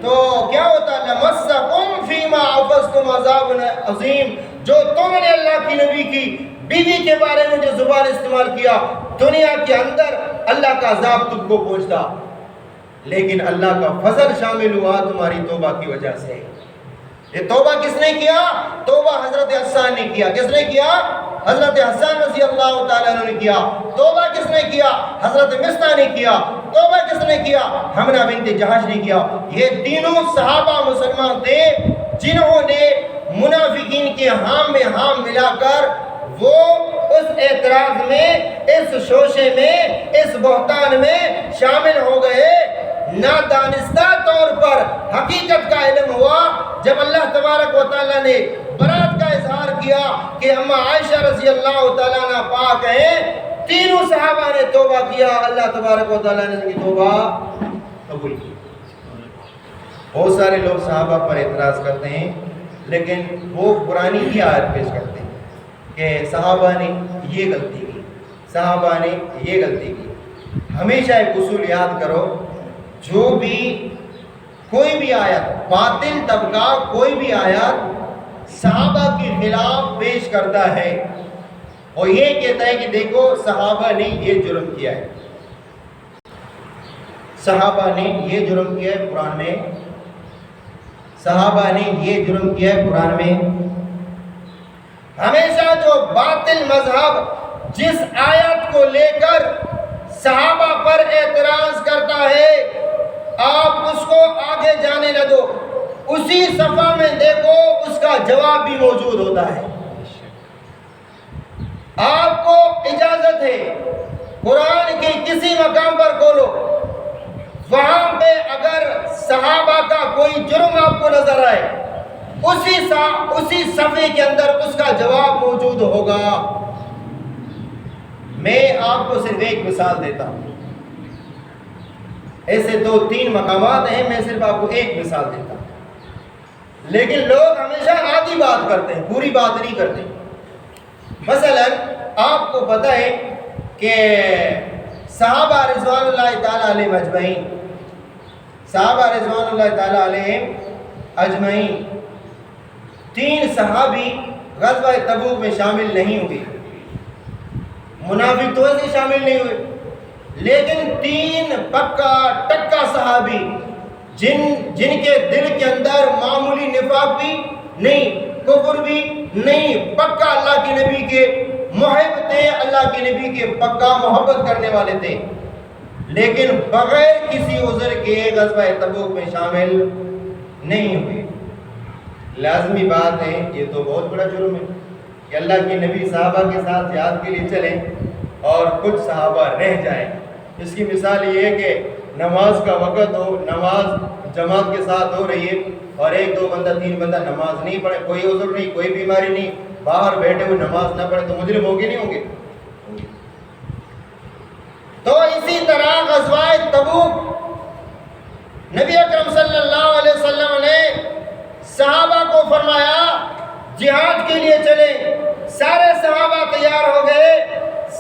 تو کیا ہوتا؟ لَمَسَّكُمْ فِي مَا عَفَزْتُمْ عَذَابٌ عَظِيمٌ. جو تم نے اللہ کی نبی کی بیوی کے بارے میں جو زبان استعمال کیا, دنیا کے اندر اللہ کا عذاب تم کو پہنچتا. لیکن اللہ کا فضل شامل ہوا تمہاری توبہ کی وجہ سے. یہ توبہ کس نے کیا؟ توبہ حضرت حسان نے کیا. کس نے کیا؟ حضرت حسان رضی اللہ تعالیٰ عنہ نے کیا. توبہ کس نے کیا؟ حضرت مصطح نے کیا. توبہ کس نے کیا؟ حمنہ بنت جہش نے کیا. یہ تینوں صحابہ مسلمان تھے جنہوں نے منافقین کے ہام میں ہام ملا کر وہ اس اعتراض میں, اس شوشے میں, اس بہتان میں شامل ہو گئے. نادانستہ طور پر حقیقت کا علم ہوا جب اللہ تبارک و تعالیٰ نے برات کا اظہار کیا کہ اما عائشہ رضی اللہ تعالیٰ عنہ پاک ہیں. تینوں صحابہ نے توبہ کیا, اللہ تبارک و تعالیٰ نے ان کی توبہ قبول کی. بہت سارے لوگ صحابہ پر اعتراض کرتے ہیں لیکن وہ پرانی ہی آیت پیش کرتے ہیں کہ صحابہ نے یہ غلطی کی, صحابہ نے یہ غلطی کی. ہمیشہ ایک اصول یاد کرو, جو بھی کوئی بھی آیت, باطل طبقہ کوئی بھی آیت صحابہ کے خلاف پیش کرتا ہے اور یہ کہتا ہے کہ دیکھو صحابہ نے یہ جرم کیا ہے, صحابہ نے یہ جرم کیا ہے قرآن میں، صحابہ نے یہ جرم کیا ہے قرآن میں۔ ہمیشہ جو باطل مذہب جس آیت کو لے کر صحابہ پر اعتراض کرتا ہے، آپ اس کو آگے جانے نہ دو، اسی صفحہ میں دیکھو اس کا جواب بھی موجود ہوتا ہے۔ آپ کو اجازت ہے قرآن کی کسی مقام پر کھولو، وہاں پہ اگر صحابہ کا کوئی جرم آپ کو نظر آئے، اسی صفحے کے اندر اس کا جواب موجود ہوگا۔ میں آپ کو صرف ایک مثال دیتا ہوں، ایسے 2-3 مقامات ہیں، میں صرف آپ کو ایک مثال دیتا ہوں، لیکن لوگ ہمیشہ آدھی بات کرتے ہیں، پوری بات نہیں کرتے۔ مثلا آپ کو پتہ ہے کہ صحابہ رضوان اللہ تعالیٰ علیہ اجمعین، صحابہ رضوان اللہ تعالیٰ علیہ اجمعین 3 صحابی غزوہ تبوک میں شامل نہیں ہوئے، منافق تو ایسے شامل نہیں ہوئے، لیکن 3 پکا ٹکا صحابی جن کے دل کے اندر معمولی نفاق بھی نہیں، کفر بھی نہیں، پکا اللہ کے نبی کے محب تھے، اللہ کے نبی کے پکا محبت کرنے والے تھے، لیکن بغیر کسی عذر کے غزوہ تبوک میں شامل نہیں ہوئے۔ لازمی بات ہے، یہ تو بہت بڑا جرم ہے کہ اللہ کے نبی صحابہ کے ساتھ جہاد کے لیے چلیں اور کچھ صحابہ رہ جائیں۔ اس کی مثال یہ ہے کہ نماز کا وقت ہو، نماز جماعت کے ساتھ ہو رہی ہے اور 1-2 بندہ 3 بندہ نماز نہیں پڑھے، کوئی عذر نہیں، کوئی بیماری نہیں، باہر بیٹھے ہوئے نماز نہ پڑھے تو مجرم ہوں گے نہیں ہوں گے؟ تو اسی طرح غزوہ تبوک نبی اکرم صلی اللہ علیہ وسلم نے صحابہ کو فرمایا جہاد کے لیے چلیں، سارے صحابہ تیار ہو گئے،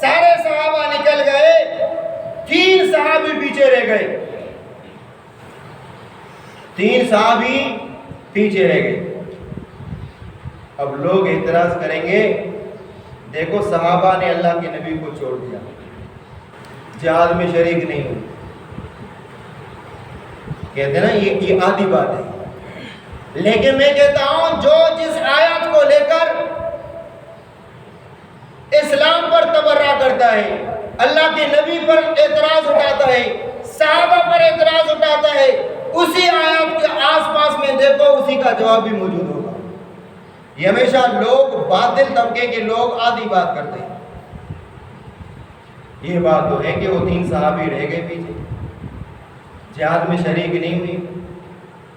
سارے صحابہ نکل گئے، 3 صحابی پیچھے رہ گئے، 3 صحابی پیچھے رہ گئے۔ اب لوگ اعتراض کریں گے، دیکھو صحابہ نے اللہ کے نبی کو چھوڑ دیا، جہاد میں شریک نہیں ہوئی، کہتے ہیں نا یہ آدھی بات ہے، لیکن میں کہتا ہوں جو جس آیات کو لے کر اسلام پر تبرہ کرتا ہے، اللہ کے نبی پر اعتراض اٹھاتا ہے، صحابہ پر اعتراض اٹھاتا ہے، اسی آیات کے آس پاس میں دیکھو اسی کا جواب بھی موجود ہوگا۔ یہ ہمیشہ لوگ باطل طبقے کے لوگ آدھی بات کرتے ہیں۔ یہ بات تو ہے کہ وہ 3 صحابی رہ گئے پیچھے، جہاد میں شریک نہیں ہوئی،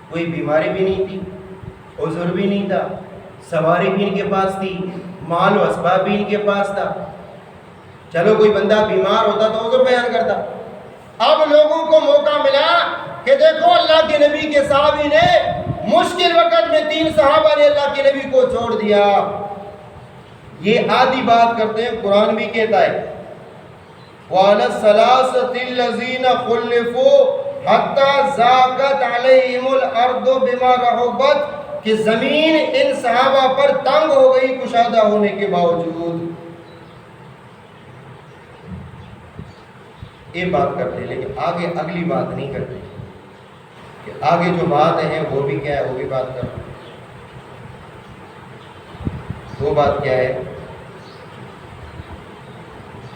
کوئی بیماری بھی نہیں تھی، عذر بھی نہیں تھا، سواری بھی ان کے پاس تھی، مال و اسباب بھی ان کے پاس تھا، چلو کوئی بندہ بیمار ہوتا تو عذر بیان کرتا۔ اب لوگوں کو موقع ملا کہ دیکھو اللہ کے نبی کے صحابی نے مشکل وقت میں 3 صحابہ نے اللہ کے نبی کو چھوڑ دیا، یہ آدھی بات کرتے ہیں۔ قرآن بھی کہتا ہے وَعَلَى الثَّلَاثَةِ الَّذِينَ خُلِّفُوا حَتَّى ضَاقَتْ عَلَيْهِمُ الْأَرْضُ بِمَا رَحُبَتْ کہ زمین ان صحابہ پر تنگ ہو گئی کشادہ ہونے کے باوجود۔ یہ بات کرتے ہیں، لیکن آگے اگلی بات نہیں کرتے کہ آگے جو بات ہے وہ بھی کیا ہے، وہ بھی بات کرتے ہیں۔ وہ بات کیا ہے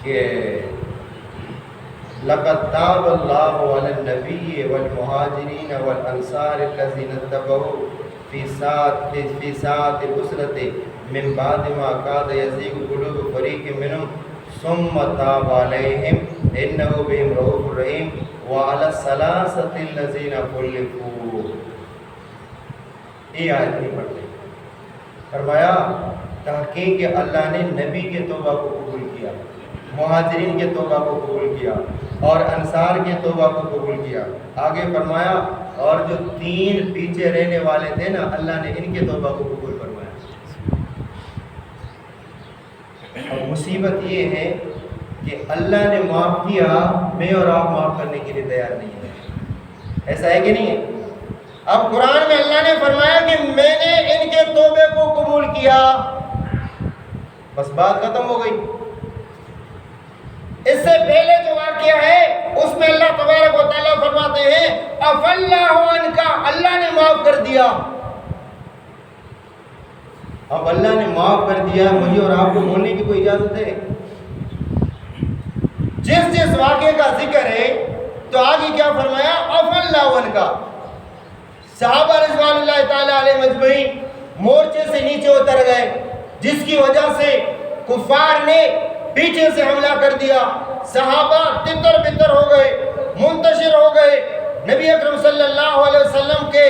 کہ لَقَدْ تَابَ اللَّهُ عَلَى النَّبِيِّ وَالْمُهَاجِرِينَ وَالْأَنصَارِ الَّذِينَ اتَّبَعُوهُ فِي سَاعَةِ الْعُسْرَةِ مِنْ بَعْدِ مَا كَادَ يَزِيغُ قُلُوبُ فَرِيقٍ مِّنْهُمْ ثُمَّ تَابَ عَلَيْهِمْ إِنَّهُ بِهِمْ رَءُوفٌ رَحِيمٌ وَعَلَى الثَّلَاثَةِ الَّذِينَ خُلِّفُوا۔ یہ آیت نہیں پڑھتے، فرمایا تحقیق کہ اللہ نے نبی کے توبہ کو قبول کیا، مہاجرین کے توبہ کو قبول کیا اور انصار کے توبہ کو قبول کیا۔ آگے فرمایا اور جو 3 پیچھے رہنے والے تھے نا، اللہ نے ان کے توبہ کو قبول فرمایا۔ اور مصیبت یہ ہے کہ اللہ نے معاف کیا، میں اور آپ معاف کرنے کے لیے تیار نہیں ہے، ایسا ہے کہ نہیں ہے؟ اب قرآن میں اللہ نے فرمایا کہ میں نے ان کے توبے کو قبول کیا، بس بات ختم ہو گئی۔ اس سے پہلے جو واقعہ ہے اس میں اللہ تبارک و تعالیٰ فرماتے ہیں اف اللہ عنک، اللہ نے معاف کر دیا. اب اللہ نے معاف کر دیا، مجھے اور آپ کو بولنے کی کوئی اجازت ہے؟ جس واقعے کا ذکر ہے تو آگے کیا فرمایا؟ اف اللہ عنک. صحابہ رضوان اللہ تعالیٰ علیہ مجمعین مورچے سے نیچے اتر گئے، جس کی وجہ سے کفار نے پیچھے سے حملہ کر دیا. صحابہ تتر بتر ہو گئے، منتشر ہو گئے. نبی اکرم صلی اللہ علیہ وسلم کے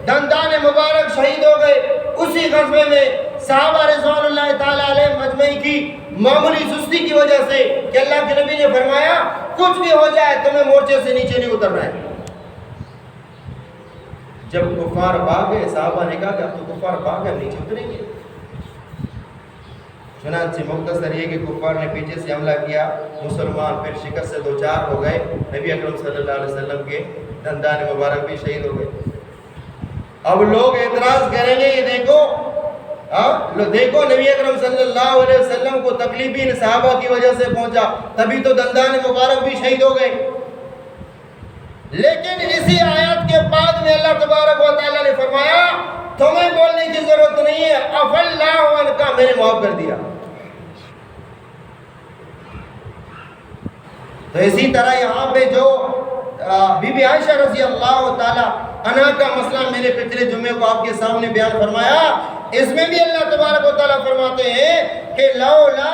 دندان مبارک شہید ہو گئے. اسی غزوے میں صحابہ رضوان اللہ تعالیٰ علیہ مجمعین کی معمولی سستی کی وجہ سے کہ اللہ کے نبی نے فرمایا کچھ بھی ہو جائے تمہیں مورچے سے نیچے نہیں اترنا ہے. جب کفار بھاگ گئے، صحابہ نے کہا کہ اب تو کفار بھاگ گئے، نیچے اتریں گے. چنانچہ مختصر یہ کہ کفار نے پیچھے سے حملہ کیا، مسلمان پھر شکست سے دوچار ہو گئے. نبی اکرم صلی اللہ علیہ وسلم کے دندان مبارک بھی شہید ہو گئے. اب لوگ اعتراض کریں گے، یہ دیکھو نبی اکرم صلی اللہ علیہ وسلم کو تکلیف ان صحابہ کی وجہ سے پہنچا، تبھی تو دندان مبارک بھی شہید ہو گئے. لیکن اسی آیات کے بعد میں اللہ تبارک و تعالیٰ نے فرمایا تمہیں بولنے کی ضرورت نہیں ہے، اف اللہ عنک، میں نے معاف کر دیا. تو اسی طرح یہاں پہ جو بی بی عائشہ رضی اللہ تعالی عنہا کا مسئلہ میں نے پچھلے جمعے کو آپ کے سامنے بیان فرمایا، اس میں بھی اللہ تبارک و تعالیٰ فرماتے ہیں کہ لولا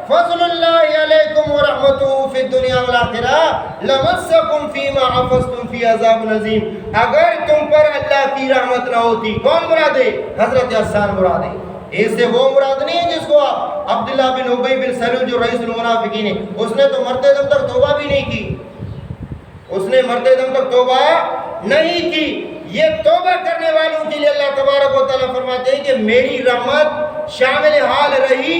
فضل اللہ علیکم ورحمتہ فی الدنیا والآخرہ لمسکم فیما عفستم فی عذاب عظیم. اگر تم پر اللہ کی رحمت نہ ہوتی، کون مراد ہے؟ حضرت حسان مراد ہے. اس سے وہ مراد نہیں ہے جس کو عبداللہ بن ابی بن سلول جو رئیس المنافقین ہے، اس نے تو مرتے دم تک توبہ بھی نہیں کی. اس نے مرتے دم تک توبہ نہیں کی. یہ توبہ کرنے والوں کے لیے اللہ تبارک و تعالیٰ فرماتے ہیں کہ میری رحمت شامل حال رہی،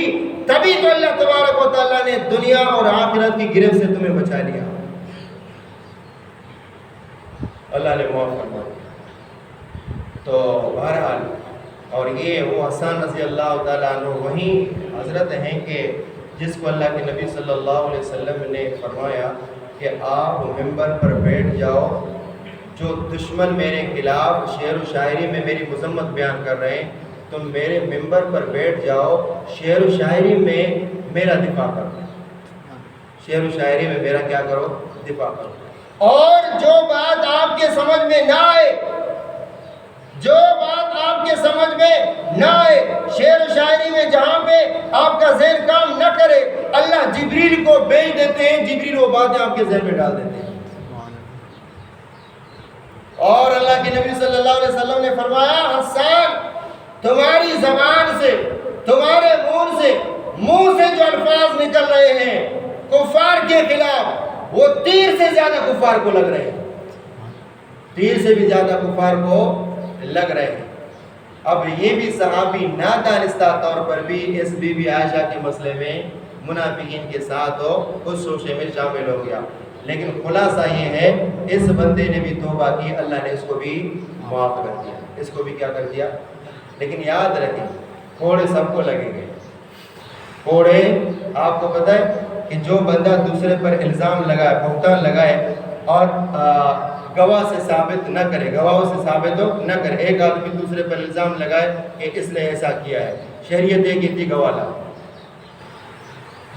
تبھی تو اللہ تبارک و تعالیٰ نے دنیا اور آخرت کی گرفت سے تمہیں بچا لیا. اللہ نے معاف فرما دیا. تو بہرحال، اور یہ وہ حسان رضی اللہ تعالیٰ عنہ وہی حضرت ہیں کہ جس کو اللہ کے نبی صلی اللہ علیہ وسلم نے فرمایا کہ آپ ممبر پر بیٹھ جاؤ، جو دشمن میرے خلاف شعر و شاعری میں میری مذمت بیان کر رہے ہیں، تم میرے ممبر پر بیٹھ جاؤ، شعر و شاعری میں میرا دفاع کرو. شعر و شاعری میں میرا کیا کرو؟ دفاع کرو. اور جو بات آپ کے سمجھ میں نہ آئے، جو بات آپ کے سمجھ میں نہ آئے، شعر و شاعری میں جہاں پہ آپ کا ذہن کام نہ کرے، اللہ جبریل کو بھیج دیتے ہیں، جبریل وہ باتیں آپ کے ذہن میں ڈال دیتے ہیں. اور اللہ کے نبی صلی اللہ علیہ وسلم نے فرمایا حسان، تمہاری زبان سے، تمہارے منہ سے جو الفاظ نکل رہے ہیں کفار کے خلاف، وہ تیر سے زیادہ کفار کو لگ رہے ہیں، تیر سے بھی زیادہ کفار کو لگ رہے ہیں. اب یہ بھی صحابی نادانستہ طور پر بھی اس بی بی عائشہ کے مسئلے میں منافقین کے ساتھ اس شوشے میں شامل ہو گیا. لیکن خلاصہ یہ ہے اس بندے نے بھی توبہ کی، اللہ نے اس کو بھی معاف کر دیا، اس کو بھی کیا کر دیا. لیکن یاد رکھیں کوڑے سب کو لگیں گے. کوڑے آپ کو پتہ ہے کہ جو بندہ دوسرے پر الزام لگائے، بہتان لگائے اور گواہ سے ثابت نہ کرے، گواہوں سے ثابت نہ کرے. ایک آدمی دوسرے پر الزام لگائے کہ اس نے ایسا کیا ہے، شریعت یہ کہتی گواہ لاؤ.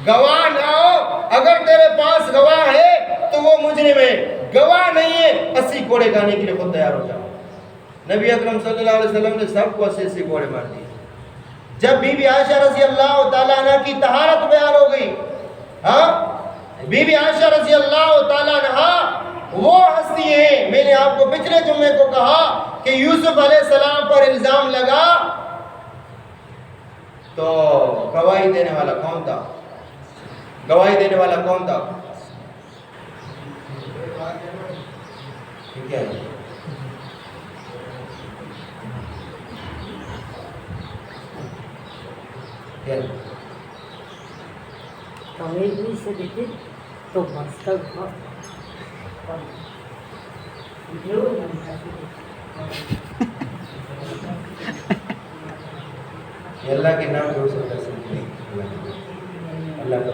گواہ نہ ہو، اگر تیرے پاس گواہ ہے تو وہ مجرم ہے، گواہ نہیں ہے 80 کوڑے کھانے کے لیے خود تیار ہو جاؤ. نبی اکرم صلی اللہ علیہ وسلم نے سب کو 80 کوڑے مار دیے. جب بی بی عائشہ رضی اللہ تعالیٰ عنہ کی طہارت بیان ہو گئی، بی بی عائشہ رضی اللہ تعالیٰ عنہ وہ ہستی ہیں، میں نے آپ کو پچھلے جمعے کو کہا کہ یوسف علیہ السلام پر الزام لگا تو گواہی دینے والا کون تھا؟ گواہی دینے والا کون تھا؟ ٹھیک ہے، سے دیکھے تو اللہ کے نام جو سب کر سکتے ہیں، اللہ کا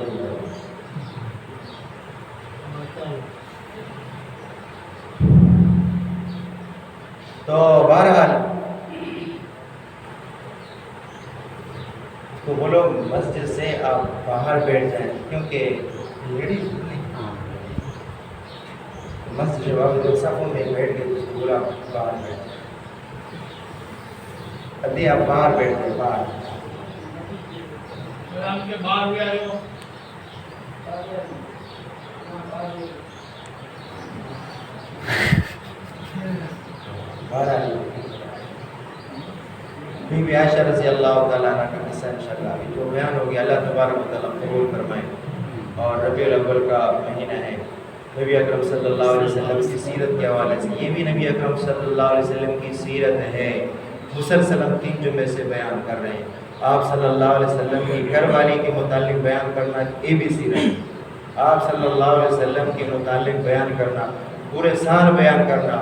تو بہرحال تو بولو مسجد سے آپ باہر بیٹھ جائیں، کیونکہ لیڈیز مسجد جو صفوں میں بیٹھ کے پورا باہر بیٹھ جائیں، ابھی آپ باہر بیٹھ جائیں، باہر بی بی عائشہ رضی اللہ تعالیٰ عنہ کا قصہ انشاءاللہ ابھی جو بیان ہو گیا، اللہ تبارک و تعالیٰ قبول فرمائے۔ اور ربیع الاول کا مہینہ ہے، نبی اکرم صلی اللہ علیہ وسلم کی سیرت کے حوالے سے یہ بھی نبی اکرم صلی اللہ علیہ وسلم کی سیرت ہے، مسلسل ہم 3 جمعے سے بیان کر رہے ہیں۔ آپ صلی اللہ علیہ وسلم کی گھر والی کے متعلق بیان کرنا یہ بھی سیرت ہے، آپ صلی اللہ علیہ وسلم کے متعلق بیان کرنا، پورے سال بیان کرنا،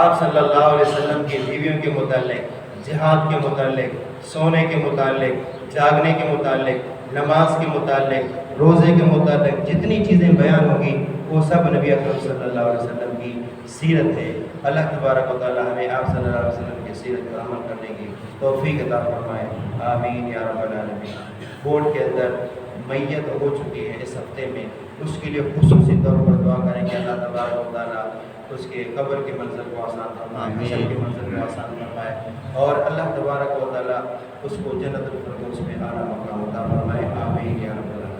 آپ صلی اللہ علیہ وسلم کی بیویوں کے متعلق، جہاد کے متعلق، سونے کے متعلق، جاگنے کے متعلق، نماز کے متعلق، روزے کے متعلق جتنی چیزیں بیان ہوگی وہ سب نبی اکرم صلی اللہ علیہ وسلم کی سیرت ہے۔ اللہ تبارک و تعالی ہمیں آپ صلی اللہ علیہ وسلم کی سیرت پر عمل کرنے کی توفیق عطا فرمائے، آمین یا رب العالمین۔ بورڈ کے اندر میت ہو چکی ہے اس ہفتے میں، اس کے لیے خصوصی طور پر دعا کریں کہ اللہ تبارک و تعالی اس کے قبر کے منظر کو آسان فرمائے، حشر کے منظر کو آسان فرمائے، اور اللہ تبارک و تعالی اس کو جنت الفردوس میں اعلیٰ مقام عطا فرمائے، آمین یا رب العالمین۔